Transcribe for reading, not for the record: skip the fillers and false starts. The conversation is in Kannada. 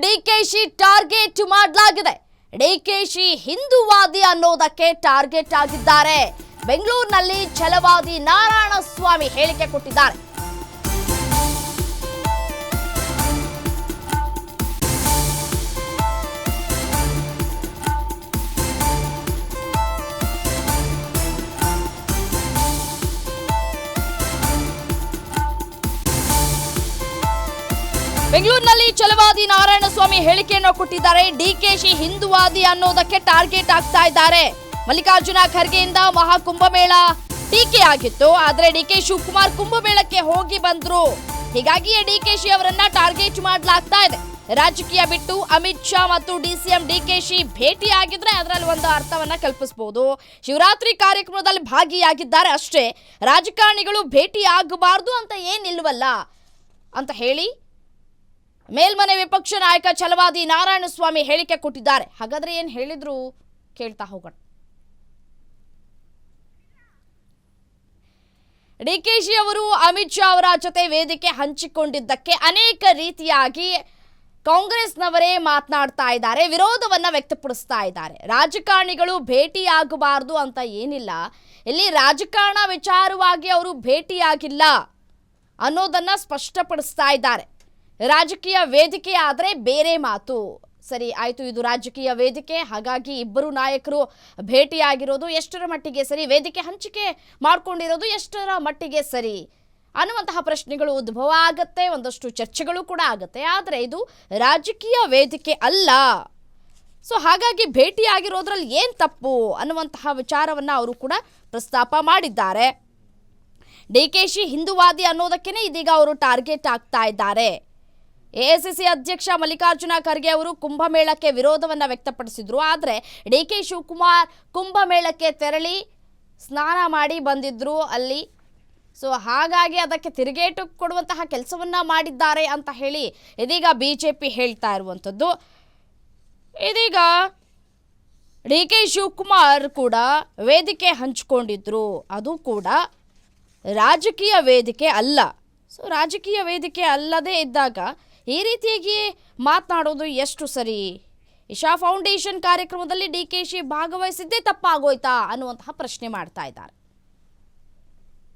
ಡಿಕೆಶಿ ಟಾರ್ಗೆಟ್ ಮಾಡಲಾಗಿದೆ. ಡಿಕೆಶಿ ಹಿಂದೂವಾದಿ ಅನ್ನೋದಕ್ಕೆ ಟಾರ್ಗೆಟ್ ಆಗಿದ್ದಾರೆ. ಬೆಂಗಳೂರಿನಲ್ಲಿ ಛಲವಾದಿ ನಾರಾಯಣಸ್ವಾಮಿ ಹೇಳಿಕೆ ಕೊಟ್ಟಿದ್ದಾರೆ. ಬೆಂಗಳೂರಿನಲ್ಲಿ ಛಲವಾದಿ ನಾರಾಯಣಸ್ವಾಮಿ ಹೇಳಿಕೆಯನ್ನು ಕೊಟ್ಟಿದ್ದಾರೆ. ಡಿಕೆಶಿ ಹಿಂದೂವಾದಿ ಅನ್ನೋದಕ್ಕೆ ಟಾರ್ಗೆಟ್ ಆಗ್ತಾ ಇದ್ದಾರೆ. ಮಲ್ಲಿಕಾರ್ಜುನ ಖರ್ಗೆಯಿಂದ ಮಹಾಕುಂಭಮೇಳ ಟೀಕೆ ಆಗಿತ್ತು. ಆದ್ರೆ ಡಿಕೆ ಶಿವಕುಮಾರ್ ಕುಂಭಮೇಳಕ್ಕೆ ಹೋಗಿ ಬಂದ್ರು. ಹೀಗಾಗಿಯೇ ಡಿಕೆಶಿ ಅವರನ್ನ ಟಾರ್ಗೆಟ್ ಮಾಡಲಾಗ್ತಾ ಇದೆ. ರಾಜಕೀಯ ಬಿಟ್ಟು ಅಮಿತ್ ಶಾ ಮತ್ತು ಡಿಸಿಎಂ ಡಿಕೆಶಿ ಭೇಟಿ ಆಗಿದ್ರೆ ಅದರಲ್ಲಿ ಒಂದು ಅರ್ಥವನ್ನ ಕಲ್ಪಿಸಬಹುದು. ಶಿವರಾತ್ರಿ ಕಾರ್ಯಕ್ರಮದಲ್ಲಿ ಭಾಗಿಯಾಗಿದ್ದಾರೆ ಅಷ್ಟೇ, ರಾಜಕಾರಣಿಗಳು ಭೇಟಿ ಆಗಬಾರ್ದು ಅಂತ ಏನಿಲ್ವಲ್ಲ ಅಂತ ಹೇಳಿ ಮೇಲ್ಮನೆ ವಿಪಕ್ಷ ನಾಯಕ ಛಲವಾದಿ ನಾರಾಯಣಸ್ವಾಮಿ ಹೇಳಿಕೆ ಕೊಟ್ಟಿದ್ದಾರೆ. ಹಾಗಾದ್ರೆ ಏನ್ ಹೇಳಿದ್ರು ಕೇಳ್ತಾ ಹೋಗೋಣ. ಡಿಕೆಶಿ ಅವರು ಅಮಿತ್ ಶಾ ಅವರ ಜೊತೆ ವೇದಿಕೆ ಹಂಚಿಕೊಂಡಿದ್ದಕ್ಕೆ ಅನೇಕ ರೀತಿಯಾಗಿ ಕಾಂಗ್ರೆಸ್ನವರೇ ಮಾತನಾಡ್ತಾ ಇದ್ದಾರೆ, ವಿರೋಧವನ್ನ ವ್ಯಕ್ತಪಡಿಸ್ತಾ ಇದ್ದಾರೆ. ರಾಜಕಾರಣಿಗಳು ಭೇಟಿ ಆಗಬಾರ್ದು ಅಂತ ಏನಿಲ್ಲ, ಇಲ್ಲಿ ರಾಜಕಾರಣ ವಿಚಾರವಾಗಿ ಅವರು ಭೇಟಿಯಾಗಿಲ್ಲ ಅನ್ನೋದನ್ನ ಸ್ಪಷ್ಟಪಡಿಸ್ತಾ ಇದ್ದಾರೆ. ರಾಜಕೀಯ ವೇದಿಕೆ ಆದರೆ ಬೇರೆ ಮಾತು. ಸರಿ ಆಯಿತು, ಇದು ರಾಜಕೀಯ ವೇದಿಕೆ, ಹಾಗಾಗಿ ಇಬ್ಬರು ನಾಯಕರು ಭೇಟಿಯಾಗಿರೋದು ಎಷ್ಟರ ಮಟ್ಟಿಗೆ ಸರಿ, ವೇದಿಕೆ ಹಂಚಿಕೆ ಮಾಡ್ಕೊಂಡಿರೋದು ಎಷ್ಟರ ಮಟ್ಟಿಗೆ ಸರಿ ಅನ್ನುವಂತಹ ಪ್ರಶ್ನೆಗಳು ಉದ್ಭವ ಆಗತ್ತೆ, ಒಂದಷ್ಟು ಚರ್ಚೆಗಳು ಕೂಡ ಆಗುತ್ತೆ. ಆದರೆ ಇದು ರಾಜಕೀಯ ವೇದಿಕೆ ಅಲ್ಲ. ಸೊ ಹಾಗಾಗಿ ಭೇಟಿಯಾಗಿರೋದ್ರಲ್ಲಿ ಏನು ತಪ್ಪು ಅನ್ನುವಂತಹ ವಿಚಾರವನ್ನು ಅವರು ಕೂಡ ಪ್ರಸ್ತಾಪ ಮಾಡಿದ್ದಾರೆ. ಡಿಕೆಶಿ ಹಿಂದೂವಾದಿ ಅನ್ನೋದಕ್ಕೇನೆ ಇದೀಗ ಅವರು ಟಾರ್ಗೆಟ್ ಆಗ್ತಾ ಇದ್ದಾರೆ. ಎಐಸಿಸಿ ಅಧ್ಯಕ್ಷ ಮಲ್ಲಿಕಾರ್ಜುನ ಖರ್ಗೆ ಅವರು ಕುಂಭಮೇಳಕ್ಕೆ ವಿರೋಧವನ್ನು ವ್ಯಕ್ತಪಡಿಸಿದ್ರು. ಆದರೆ ಡಿಕೆ ಶಿವಕುಮಾರ್ ಕುಂಭಮೇಳಕ್ಕೆ ತೆರಳಿ ಸ್ನಾನ ಮಾಡಿ ಬಂದಿದ್ರು ಅಲ್ಲಿ. ಸೊ ಹಾಗಾಗಿ ಅದಕ್ಕೆ ತಿರುಗೇಟು ಕೊಡುವಂತಹ ಕೆಲಸವನ್ನ ಮಾಡಿದ್ದಾರೆ ಅಂತ ಹೇಳಿ ಇದೀಗ ಬಿಜೆಪಿ ಹೇಳ್ತಾ ಇರುವಂಥದ್ದು. ಇದೀಗ ಡಿಕೆ ಶಿವಕುಮಾರ್ ಕೂಡ ವೇದಿಕೆ ಹಂಚಿಕೊಂಡಿದ್ರು, ಅದು ಕೂಡ ರಾಜಕೀಯ ವೇದಿಕೆ ಅಲ್ಲ. ಸೊ ರಾಜಕೀಯ ವೇದಿಕೆ ಅಲ್ಲದೇ ಇದ್ದಾಗ ಈ ರೀತಿಯಾಗಿ ಮಾತನಾಡೋದು ಎಷ್ಟು ಸರಿ? ಇಶಾ ಫೌಂಡೇಶನ್ ಕಾರ್ಯಕ್ರಮದಲ್ಲಿ ಡಿಕೆಶಿ ಭಾಗವಹಿಸಿದ್ದೇ ತಪ್ಪಾಗೋಯ್ತಾ ಅನ್ನುವಂತಹ ಪ್ರಶ್ನೆ ಮಾಡ್ತಾ ಇದ್ದಾರೆ.